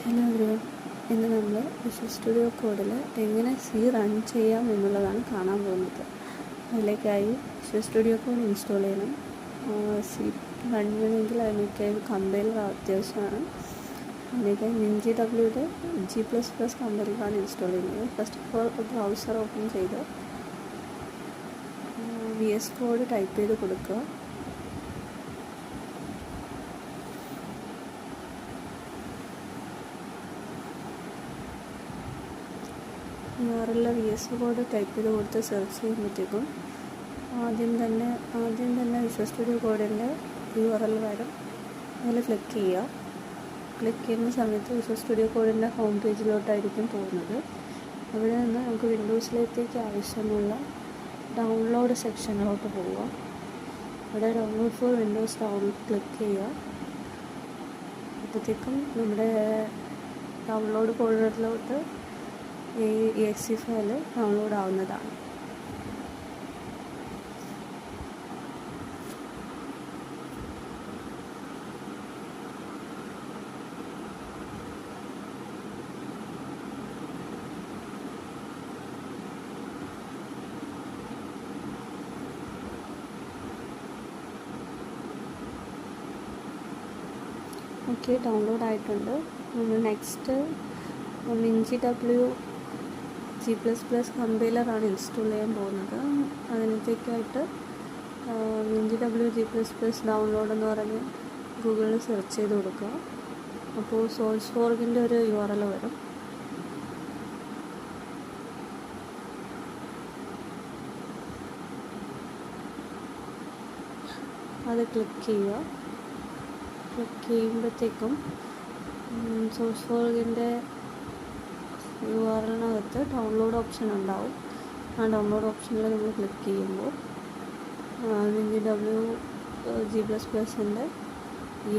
Hello everyone, ഇന്ന് നമ്മൾ visual studio കോഡിൽ എങ്ങനെ സി റൺ ചെയ്യാം എന്നുള്ളതാണ് കാണാൻ പോകുന്നത്. അതിലേക്കായി വിഷ്വൽ സ്റ്റുഡിയോ കോഡ് ഇൻസ്റ്റാൾ ചെയ്യണം. സി റൺ ചെയ്യണമെങ്കിൽ അതിനൊക്കെ കമ്പൈലർ അത്യാവശ്യമാണ്. അതിലേക്കായി NinjaWയുടെ G++ കമ്പൈലറാണ് ഇൻസ്റ്റാൾ ചെയ്യുന്നത്. First of all browser open ചെയ്ത് VS കോഡ് ടൈപ്പ് ചെയ്ത് കൊടുക്കുക. URL VS കോഡ് ടൈപ്പ് ചെയ്ത് കൊടുത്ത് സെർച്ച് ചെയ്യുമ്പോഴത്തേക്കും ആദ്യം തന്നെ വിഷ്വൽ സ്റ്റുഡിയോ കോഡിൻ്റെ URL വരും. അതിൽ ക്ലിക്ക് ചെയ്യുക. ക്ലിക്ക് ചെയ്യുന്ന സമയത്ത് വിഷ്വൽ സ്റ്റുഡിയോ കോഡിൻ്റെ ഹോം പേജിലോട്ടായിരിക്കും പോകുന്നത്. അവിടെ നിന്ന് നമുക്ക് വിൻഡോസിലേക്ക് ആവശ്യമുള്ള ഡൗൺലോഡ് സെക്ഷനിലോട്ട് പോവുക. അവിടെ ഡൗൺലോഡ് ഫോർ വിൻഡോസ് ക്ലിക്ക് ചെയ്യുക. അപ്പോഴത്തേക്കും നമ്മുടെ ഡൗൺലോഡ് ഫോൾഡറിലോട്ട് ഈ exe ഫയൽ ഡൗൺലോഡ് ആവുന്നതാണ്. ഓക്കെ, ഡൗൺലോഡ് ആയിട്ടുണ്ട്. നമ്മൾ നെക്സ്റ്റ് NinjaW G++ കമ്പൈലറാണ് ഇൻസ്റ്റാൾ ചെയ്യാൻ പോകുന്നത്. അതിനത്തേക്കായിട്ട് NinjaW G++ ഡൗൺലോഡ് എന്ന് പറഞ്ഞ് ഗൂഗിളിൽ സെർച്ച് ചെയ്ത് കൊടുക്കുക. അപ്പോൾ SourceForgeൻ്റെ ഒരു URL വരും. അത് ക്ലിക്ക് ചെയ്യുക. ക്ലിക്ക് ചെയ്യുമ്പോഴത്തേക്കും SourceForgeൻ്റെ URLിനകത്ത് ഡൗൺലോഡ് ഓപ്ഷൻ ഉണ്ടാവും. ആ ഡൗൺലോഡ് ഓപ്ഷനിൽ നമ്മൾ ക്ലിക്ക് ചെയ്യുമ്പോൾ NinjaW G++ൻ്റെ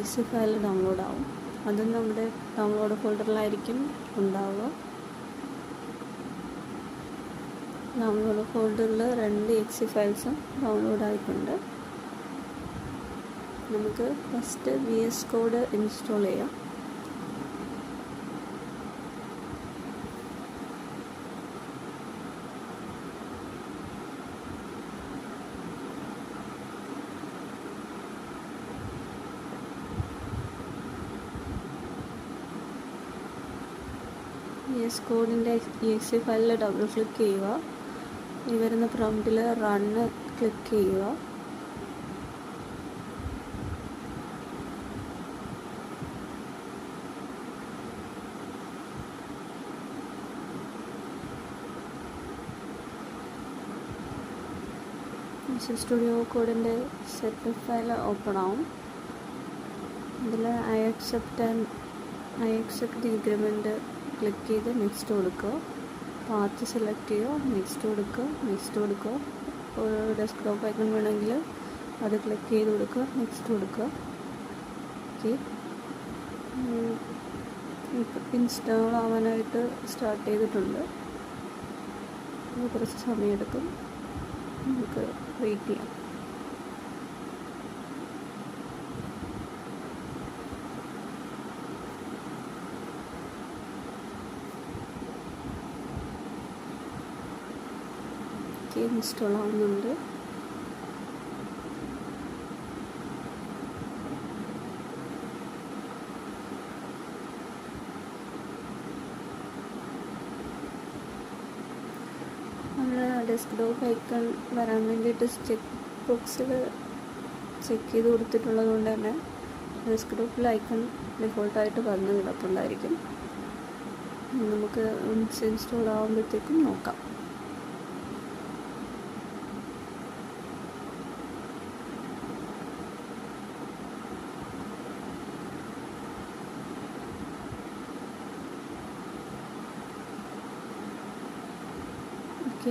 exe ഫയൽ ഡൗൺലോഡ് ആവും. അതും നമ്മുടെ ഡൗൺലോഡ് ഫോൾഡറിലായിരിക്കും ഉണ്ടാവുക. ഡൗൺലോഡ് ഫോൾഡറിൽ 2 exe ഫയൽസും ഡൗൺലോഡ് ആയിട്ടുണ്ട്. നമുക്ക് ഫസ്റ്റ് VS കോഡ് ഇൻസ്റ്റാൾ ചെയ്യാം. VS കോഡിൻ്റെ exe ഫയലിൽ ഡബിൾ ക്ലിക്ക് ചെയ്യുക. ഈ വരുന്ന പ്രോംപ്റ്റിൽ റണ്ണ് ക്ലിക്ക് ചെയ്യുക. വിഷ്വൽ സ്റ്റുഡിയോ കോഡിൻ്റെ സെറ്റപ്പ് ഫയൽ ഓപ്പൺ ആവും. ഇതിൽ ഐ അക്സെപ്റ്റ് ഇൻക്രിമെൻറ്റ് ക്ലിക്ക് ചെയ്ത് നെക്സ്റ്റ് കൊടുക്കുക. പാത്ത് സെലക്ട് ചെയ്യുക, നെക്സ്റ്റ് കൊടുക്കുക. ഒരു ഡെസ്ക്ടോപ്പ് ഐക്കൺ വേണമെങ്കിൽ അത് ക്ലിക്ക് ചെയ്ത് കൊടുക്കുക, നെക്സ്റ്റ് കൊടുക്കുക. ഓക്കെ, ഇൻസ്റ്റാൾ ആവാനായിട്ട് സ്റ്റാർട്ട് ചെയ്തിട്ടുണ്ട്. കുറച്ച് സമയമെടുക്കും. നമുക്ക് വെയിറ്റ് ചെയ്യാം. ഇൻസ്റ്റാൾ ആവുന്നുണ്ട്. നമ്മൾ ഡെസ്ക്ടോപ്പ് ഐക്കൺ വരാൻ വേണ്ടിയിട്ട് ചെക്ക് ബോക്സിൽ ചെക്ക് ചെയ്ത് കൊടുത്തിട്ടുള്ളത് കൊണ്ട് തന്നെ ഡെസ്ക്ടോപ്പിൽ ഐക്കൺ ഡിഫോൾട്ടായിട്ട് വന്ന് കിടപ്പുണ്ടായിരിക്കും. നമുക്ക് ഇൻസ്റ്റാൾ ആകുമ്പോഴത്തേക്കും നോക്കാം.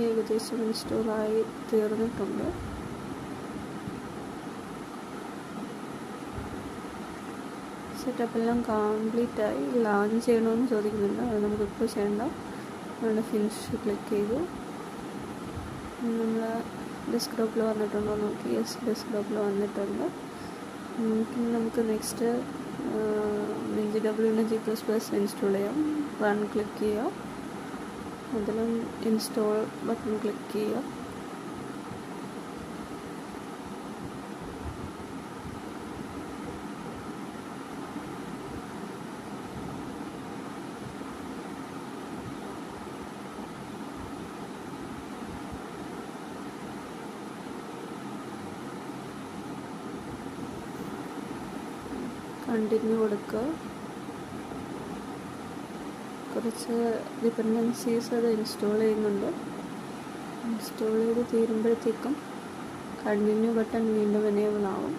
ഏകദേശം ഇൻസ്റ്റാളായി തീർന്നിട്ടുണ്ട്. സെറ്റപ്പെല്ലാം കംപ്ലീറ്റ് ആയി. ലോഞ്ച് ചെയ്യണമെന്ന് ചോദിക്കുന്നുണ്ട്. അത് നമുക്കിപ്പോൾ ചെയ്യണ്ട. നമ്മുടെ ഫിനിഷ് ക്ലിക്ക് ചെയ്തു. നമ്മൾ ഡെസ്ക്ടോപ്പിൽ വന്നിട്ടുണ്ടോ നോക്കി. യെസ്, ഡെസ്ക്ടോപ്പിൽ വന്നിട്ടുണ്ട്. നമുക്ക് നെക്സ്റ്റ് WinGWൻ്റെ G++ ഇൻസ്റ്റാൾ ചെയ്യാം. റൺ ക്ലിക്ക് ചെയ്യുക. അതിലും ഇൻസ്റ്റാൾ ബട്ടൺ ക്ലിക്ക് ചെയ്യുക. കണ്ടിന്യൂ കൊടുക്കുക. കുറച്ച് ഡിപ്പെൻഡൻസീസ് അത് ഇൻസ്റ്റാൾ ചെയ്യുന്നുണ്ട്. ഇൻസ്റ്റാൾ ചെയ്ത് തീരുമ്പോഴത്തേക്കും കണ്ടിന്യൂ ബട്ടൺ വീണ്ടും എനേബിൾ ആവും.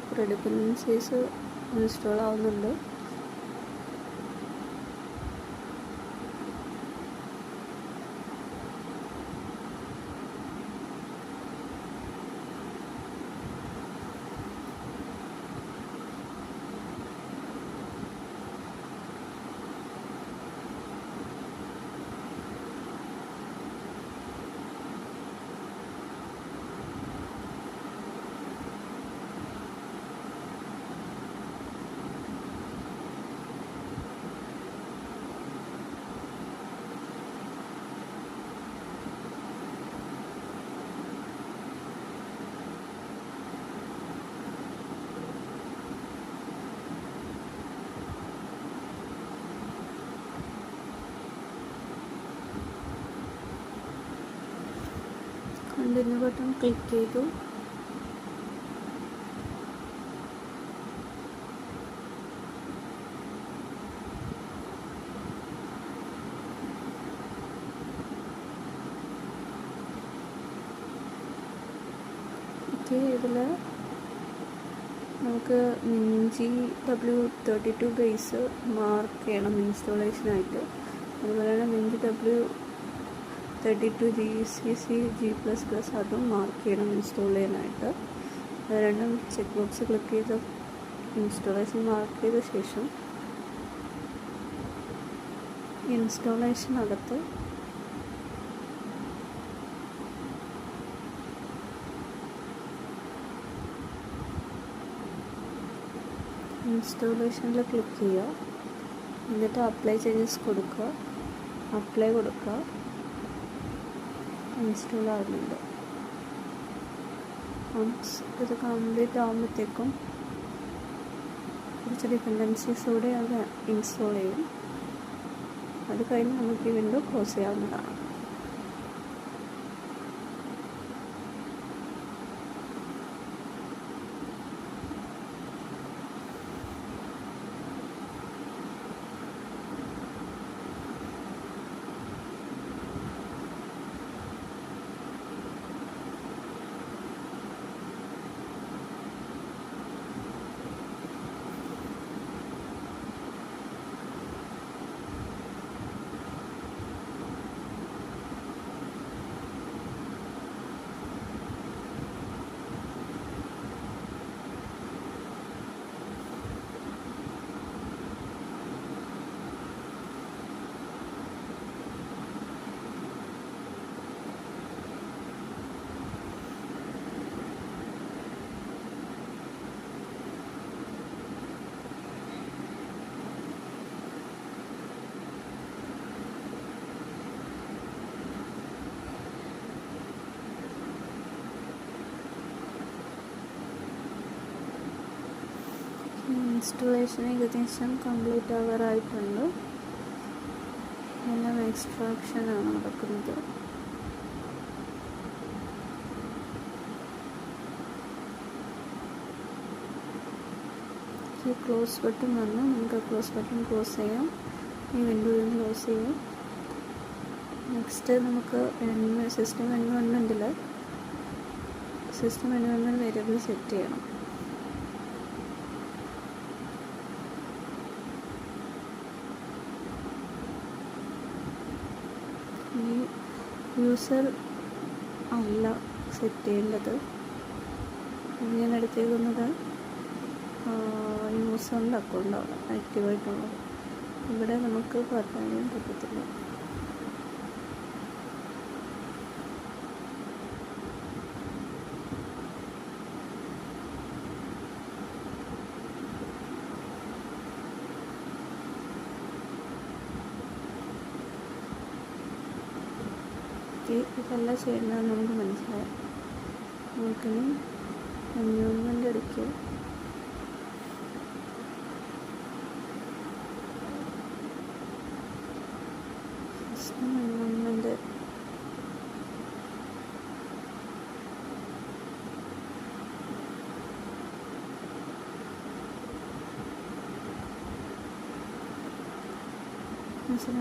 കുറേ ഡിപ്പെൻഡൻസീസ് ഇൻസ്റ്റാൾ ആവുന്നുണ്ട്. കണ്ടിന്യൂ ബട്ടൺ ക്ലിക്ക് ചെയ്തു. ഇതിൽ നമുക്ക് MinGW32 ബേസ് മാർക്ക് ചെയ്യണം ഇൻസ്റ്റാളേഷനായിട്ട്. അതുപോലെ തന്നെ MinGW32 GCC G++ അതും മാർക്ക് ചെയ്യണം ഇൻസ്റ്റാൾ ചെയ്യാനായിട്ട്. അത് രണ്ടും ചെക്ക് ബോക്സ് ക്ലിക്ക് ചെയ്ത് ഇൻസ്റ്റാളേഷൻ മാർക്ക് ചെയ്ത ശേഷം ഇൻസ്റ്റാളേഷനകത്ത് ഇൻസ്റ്റാളേഷനിൽ ക്ലിക്ക് ചെയ്യുക. എന്നിട്ട് അപ്ലൈ ചേഞ്ചസ് കൊടുക്കുക. അപ്ലൈ കൊടുക്കുക. ഇൻസ്റ്റാൾ ആകുന്നുണ്ട്. വൺസ് ഇത് കംപ്ലീറ്റ് ആകുമ്പോഴത്തേക്കും കുറച്ച് ഡിപ്പെൻഡൻസീസോടെ അത് ഇൻസ്റ്റാൾ ചെയ്യും. അത് കഴിഞ്ഞ് നമുക്ക് ഈ വിൻഡോ ക്ലോസ് ചെയ്യാവുന്നതാണ്. ഇൻസ്റ്റലേഷൻ ഏകദേശം കംപ്ലീറ്റ് ആവാറായിട്ടുണ്ട്. എല്ലാം എക്സ്ട്രാക്ഷനാണ് നടക്കുന്നത്. ഈ ക്ലോസ് ബട്ടൺ വന്ന് നമുക്ക് ക്ലോസ് ബട്ടൺ ക്ലോസ് ചെയ്യാം. ഈ വിൻഡോയും ക്ലോസ് ചെയ്യാം. നെക്സ്റ്റ് നമുക്ക് സിസ്റ്റം എൻവയോൺമെൻറ്റിൽ വേരിയബിൾ സെറ്റ് ചെയ്യണം. ഈ യൂസർ അല്ല സെറ്റ് ചെയ്യേണ്ടത്. ഞാൻ എടുത്തേക്കുന്നത് യൂസറിൻ്റെ അക്കൗണ്ടാണ് ആക്റ്റീവായിട്ടുള്ളത്. ഇവിടെ നമുക്ക് പറയാനും പറ്റത്തില്ല. ഇതല്ല ചെയ്യുന്നതെന്ന് നമുക്ക് മനസ്സിലായി. നമുക്കിനി എൻവയോൺമെൻ്റ് എടുക്കുക. സിസ്റ്റം എൻവയോൺമെൻ്റ്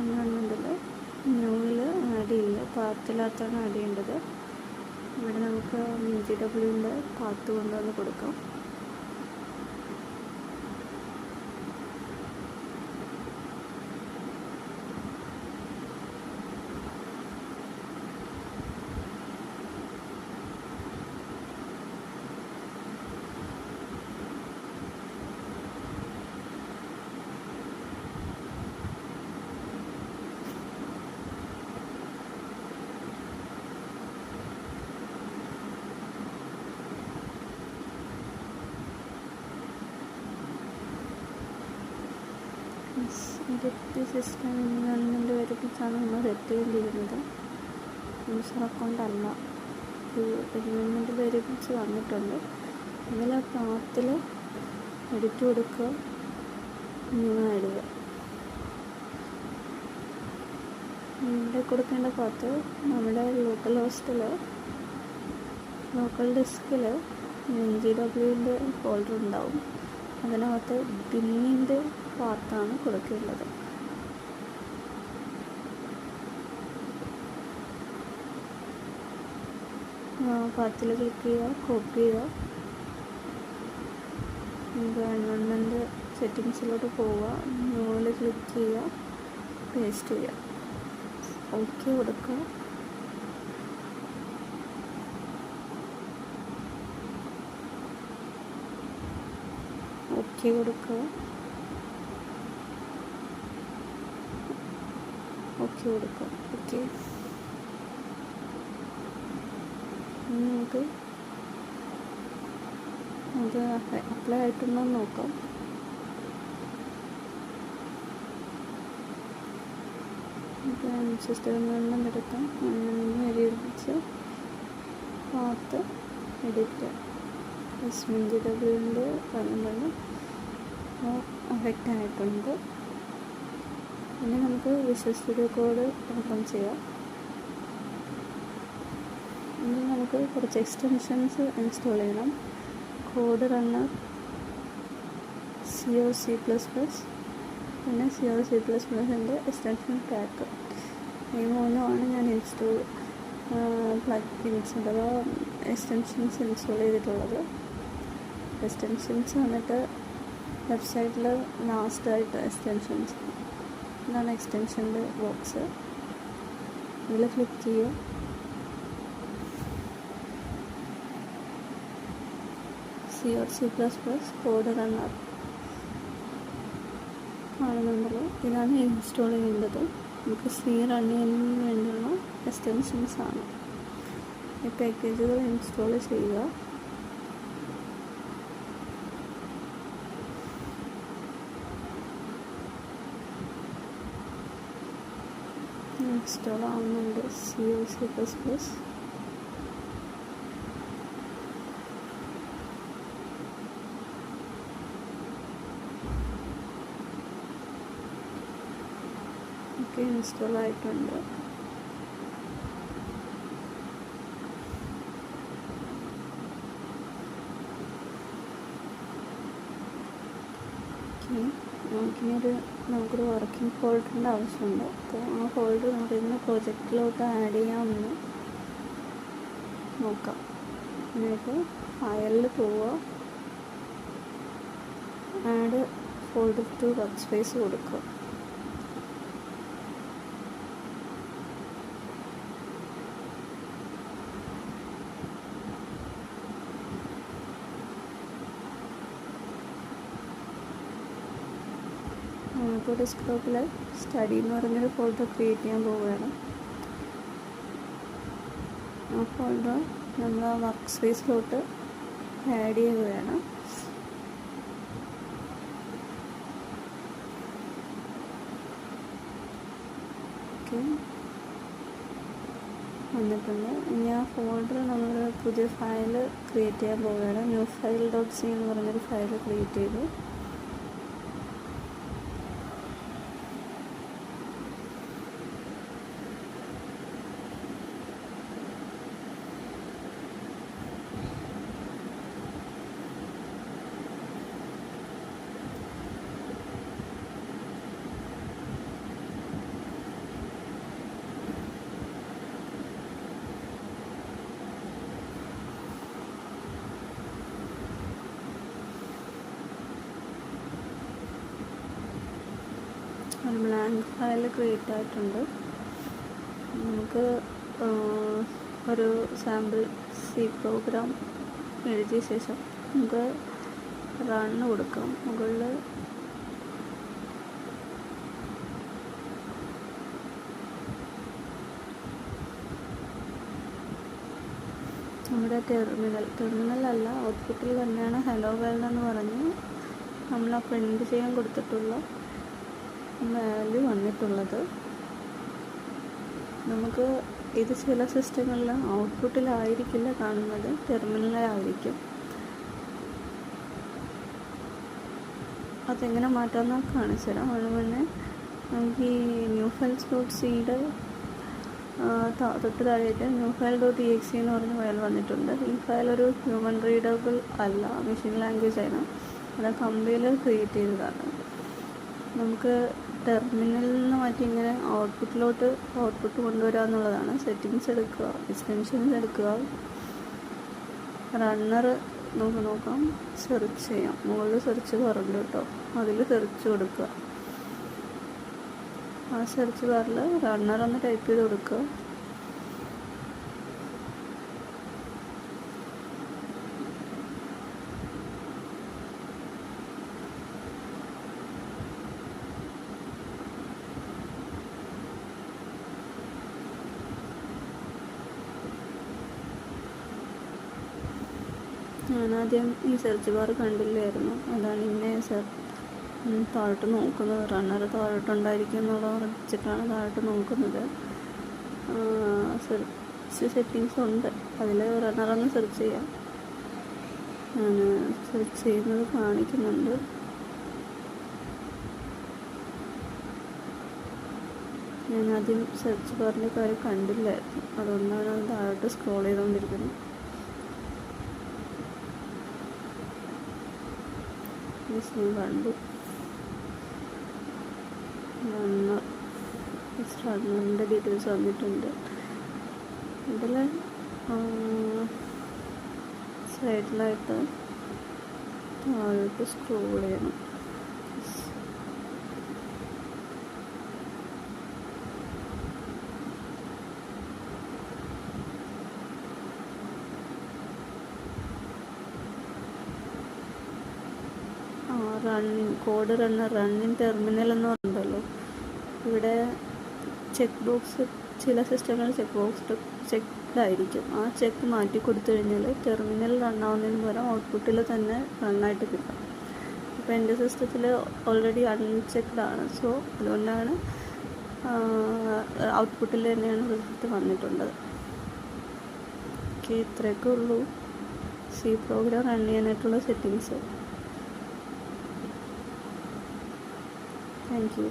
എൻവയോൺമെൻറ്റിൽ ന്യൂവിൽ ആഡ് ചെയ്യുക. പാത്തിനകത്താണ് ആഡ് ചെയ്യേണ്ടത്. ഇവിടെ നമുക്ക് GWൻ്റെ പാത്ത് കൊണ്ടുവന്ന് കൊടുക്കാം. ഇരട്ടി സിസ്റ്റം എൻവയോൺമെൻറ്റ് വരുപ്പിച്ചാണ് നമ്മൾ സെറ്റ് ചെയ്തിരുന്നത്. യൂസർ അക്കൗണ്ട് അല്ല, എൻവയോൺമെൻറ്റ് വരുപ്പിച്ച് വന്നിട്ടുണ്ട്. ഇതിൽ പാത്തിൽ എഡിറ്റ് കൊടുക്കുക, ന്യൂ ഇടുക. ഇവിടെ കൊടുക്കേണ്ട പാത്ത് നമ്മുടെ ലോക്കൽ ഡിസ്കിൽ GWൻ്റെ ഫോൾഡർ ഉണ്ടാവും. അതിനകത്ത് ബിന്നിൻ്റെ പാത്താണ് കൊടുക്കേണ്ടത്. പാത്തിൽ ക്ലിക്ക് ചെയ്യുക, കോപ്പി ചെയ്യുക, എൻവയോൺമെൻറ്റ് സെറ്റിങ്സിലോട്ട് പോവുക, ന്യൂവിൽ ക്ലിക്ക് ചെയ്യുക, പേസ്റ്റ് ചെയ്യുക, ഓക്കെ കൊടുക്കുക. ഓക്കെ കൊടുക്കുക, ഓക്കെ കൊടുക്കുക. ഓക്കെ, നമുക്ക് അത് അപ്ലൈ ആയിട്ടുണ്ടോ എന്ന് നോക്കാം. സിസ്റ്റം എൻവയോൺമെൻറ്റ് എടുക്കാം. എഴുതിച്ച് പാത്ത് എഡിറ്റ് GWൻ്റെ പറഞ്ഞ അഫക്റ്റ് ആയിട്ടുണ്ട്. ഇനി നമുക്ക് വിഷ്വൽ സ്റ്റുഡിയോ കോഡ് ഓപ്പൺ ചെയ്യാം. ഇനി നമുക്ക് കുറച്ച് എക്സ്റ്റൻഷൻസ് ഇൻസ്റ്റാൾ ചെയ്യണം. കോഡ് റണ്ണർ, C++, പിന്നെ C++ൻ്റെ എക്സ്റ്റൻഷൻ പാക്ക്. ഈ മൂന്നുമാണ് ഞാൻ പ്ലഗിൻസ് അഥവാ എക്സ്റ്റൻഷൻസ് ഇൻസ്റ്റാൾ ചെയ്തിട്ടുള്ളത്. എക്സ്റ്റൻഷൻസ് വന്നിട്ട് വെബ്സൈറ്റിൽ ലാസ്റ്റായിട്ട് എക്സ്റ്റൻഷൻസ്, ഇതാണ് എക്സ്റ്റൻഷൻ്റെ ബോക്സ്. ഇതിൽ ക്ലിക്ക് ചെയ്യുക, C++ കോഡ് റണ്ണർ കാണുന്നുണ്ടല്ലോ. ഇതാണ് ഇൻസ്റ്റാൾ ചെയ്യേണ്ടത്. നമുക്ക് റൺ ചെയ്യുന്നതിന് വേണ്ടിയുള്ള എക്സ്റ്റൻഷൻസ് ആണ്. ഈ പാക്കേജുകൾ ഇൻസ്റ്റാൾ ചെയ്യുക. ഇൻസ്റ്റാൾ ആവുന്നുണ്ട്. C++. ഓക്കെ, ഇൻസ്റ്റാൾ ആയിട്ടുണ്ട്. നമുക്കൊരു വർക്കിംഗ് ഫോൾഡറിൻ്റെ ആവശ്യമുണ്ട്. അപ്പോൾ ആ ഫോൾഡർ നമുക്ക് ഇന്ന് പ്രോജക്റ്റിലോട്ട് ആഡ് ചെയ്യാമെന്ന് നോക്കാം. എന്നിട്ട് ഫയലിൽ പോവുക, add folder to workspace കൊടുക്കുക. ഇപ്പോൾ ഡെസ്ക്ടോപ്പിൽ സ്റ്റഡി എന്ന് പറഞ്ഞൊരു ഫോൾഡർ ക്രിയേറ്റ് ചെയ്യാൻ പോവുകയാണ്. ആ ഫോൾഡർ നമ്മൾ ആ വർക്ക് സ്പേസിലോട്ട് ആഡ് ചെയ്യുകയാണ്. ഓക്കെ, വന്നിട്ടുണ്ട്. ഇനി ആ ഫോൾഡർ നമ്മൾ പുതിയ ഫയൽ ക്രിയേറ്റ് ചെയ്യാൻ പോവുകയാണ്. ന്യൂ ഫയൽ .c എന്ന് പറഞ്ഞൊരു ഫയൽ ക്രിയേറ്റ് ചെയ്തു. ഒരു ബ്ലാങ്ക് ഫയൽ ക്രിയേറ്റ് ആയിട്ടുണ്ട്. നമുക്ക് ഒരു സാമ്പിൾ സി പ്രോഗ്രാം എഴുതിയ ശേഷം നമുക്ക് റണ്ണ് കൊടുക്കാം. മുകളിൽ നമ്മുടെ ടെർമിനലല്ല, ഔട്ട്പുട്ടിൽ തന്നെയാണ് ഹലോ വേൾഡ് എന്ന് പറഞ്ഞ് നമ്മൾ ആ പ്രിൻ്റ് ചെയ്യാൻ കൊടുത്തിട്ടുള്ള വാല്യൂ വന്നിട്ടുള്ളത്. നമുക്ക് ഇത് ചില സിസ്റ്റങ്ങളിൽ ഔട്ട്പുട്ടിലായിരിക്കില്ല കാണുന്നത്, ടെർമിനലായിരിക്കും. അതെങ്ങനെ മാറ്റാമെന്ന് കാണിച്ചു തരാം. അതിന് മുന്നേ നമുക്ക് ഈ ന്യൂ ഫയൽസ് .cയുടെ തൊട്ട് താഴെയായിട്ട് ന്യൂ ഫയൽ .exe എന്ന് പറഞ്ഞ ഫയൽ വന്നിട്ടുണ്ട്. ഈ ഫയൽ ഒരു ഹ്യൂമൻ റീഡബിൾ അല്ല, മെഷീൻ ലാംഗ്വേജ് ആണ്. അത് കമ്പൈലർ ക്രിയേറ്റ് ചെയ്തതാണ്. നമുക്ക് ടെർമിനലിൽ നിന്ന് മാറ്റി ഇങ്ങനെ ഔട്ട്പുട്ട് കൊണ്ടുവരിക എന്നുള്ളതാണ്. സെറ്റിങ്സ് എടുക്കുക, എക്സ്റ്റൻഷൻസ് എടുക്കുക, റണ്ണർ നോക്കാം, സെർച്ച് ചെയ്യാം. മുകളിൽ സെർച്ച് ബാറുണ്ട് കേട്ടോ, അതിൽ സെർച്ച് കൊടുക്കുക. ആ സെർച്ച് ബാറിൽ റണ്ണർ ഒന്ന് ടൈപ്പ് ചെയ്ത് കൊടുക്കുക. ഞാനാദ്യം ഈ സെർച്ച് ബാർ കണ്ടില്ലായിരുന്നു, അതാണ് ഇങ്ങനെ താഴോട്ട് നോക്കുന്നത്. റണ്ണർ താഴോട്ടുണ്ടായിരിക്കും എന്നുള്ളത് വെച്ചിട്ടാണ് താഴോട്ട് നോക്കുന്നത്. സെർച്ച് സെറ്റിങ്സ് ഉണ്ട്, അതിൽ റണ്ണറൊന്ന് സെർച്ച് ചെയ്യാം. ഞാൻ സെർച്ച് ചെയ്യുന്നത് കാണിക്കുന്നുണ്ട്. ഞാനാദ്യം സെർച്ച് ബാറിൻ്റെ കാര്യം കണ്ടില്ലായിരുന്നു, അതുകൊണ്ടാണ് അത് താഴോട്ട് സ്ക്രോൾ ചെയ്തുകൊണ്ടിരിക്കുന്നത്. കണ്ടു റണ്ണറിൻ്റെ ഡീറ്റെയിൽസ് വന്നിട്ടുണ്ട്. ഇതിൽ സൈഡിലായിട്ട് താഴോട്ട് സ്ക്രോൾ ചെയ്യണം. കോഡ് റണ്ണിൻ ടെർമിനൽ എന്ന് പറഞ്ഞല്ലോ. ഇവിടെ ചെക്ക് ബോക്സ്, ചില സിസ്റ്റങ്ങളിൽ ചെക്ക്ഡായിരിക്കും. ആ ചെക്ക് മാറ്റി കൊടുത്തു കഴിഞ്ഞാൽ ടെർമിനൽ റണ്ണാവുന്നതിന് പകരം ഔട്ട്പുട്ടിൽ തന്നെ റണ്ണായിട്ട് കിട്ടും. അപ്പോൾ എൻ്റെ സിസ്റ്റത്തിൽ ഓൾറെഡി അൺചെക്ക്ഡാണ്. സോ അതുകൊണ്ടാണ് ഔട്ട്പുട്ടിൽ തന്നെയാണ് റിസൾട്ട് വന്നിട്ടുള്ളത്. ഓക്കെ, ഇത്രയൊക്കെ ഉള്ളൂ സി പ്രോഗ്രാം റൺ ചെയ്യാനായിട്ടുള്ള സെറ്റിങ്സ്. Thank you.